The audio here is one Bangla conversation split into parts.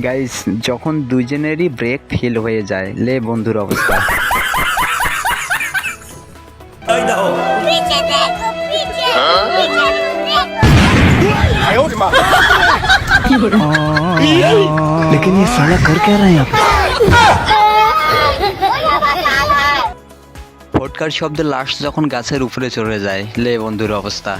গাইস, যখন দুজনেরই ব্রেক ফেল হয়ে যায়, লে বন্ধুর অবস্থা। लेकिन ये साला कर क्या रहा है यहाँ पे? ফটকার শব্দে লাশ যখন গাছের উপরে চড়ে যায়, লে বন্ধুর অবস্থা।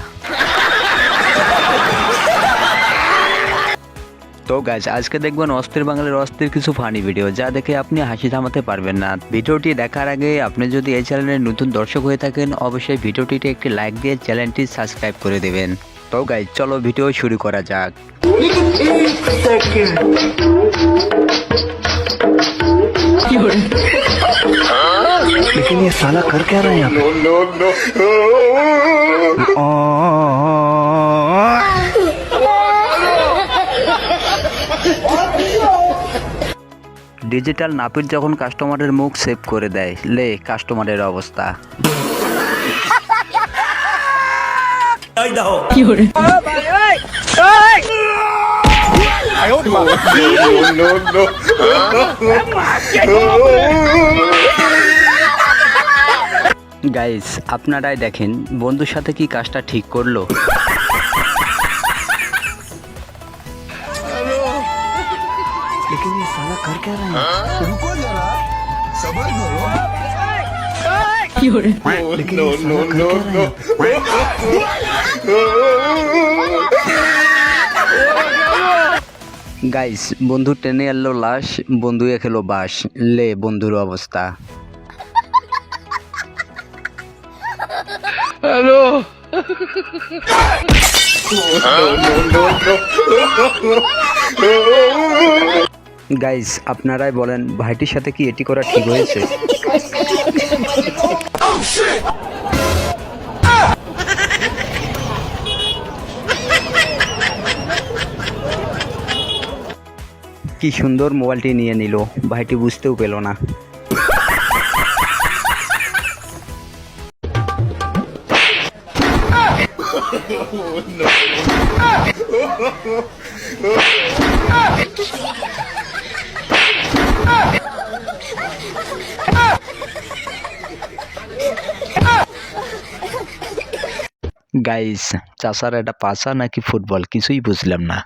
তো গাইজ, আজকে দেখবেন অস্থির বাঙালির অস্থির কিছু ফানি ভিডিও, যা দেখে আপনি হাসি থামাতে পারবেন না। ভিডিওটি দেখার আগে আপনি যদি এই চ্যানেলের নতুন দর্শক হয়ে থাকেন, অবশ্যই ভিডিওটিতে একটি লাইক দিয়ে চ্যানেলটি সাবস্ক্রাইব করে দেবেন। তো গাইজ, চলো ভিডিও শুরু করা যাক। लेकिन ये साला कर क्या रहा है यहाँ पे? ডিজিটাল নাপিত যখন কাস্টমারের মুখ সেভ করে দেয়, লে কাস্টমারের অবস্থা। গাইস, আপনারাই দেখেন বন্ধুর সাথে কি কাজটা ঠিক করলো। लेकिन ये साला कर क्या रहा है? रुको जरा, सबर करो। लेकिन ये साला कर क्या रहा है? গাইস, বন্ধু টেনে এলো লাশ, বন্ধু খেলো বাস, লে বন্ধুর অবস্থা। হ্যালো। গাইস, আপনারাই বলেন ভাইটির সাথে কি এটি করা ঠিক হয়েছে? কি সুন্দর মোবাইলটি নিয়ে নিল, ভাইটি বুঝতেও পেল না। গাইস, চাষার এটা পাশা নাকি ফুটবল কিছুই বুঝলাম না।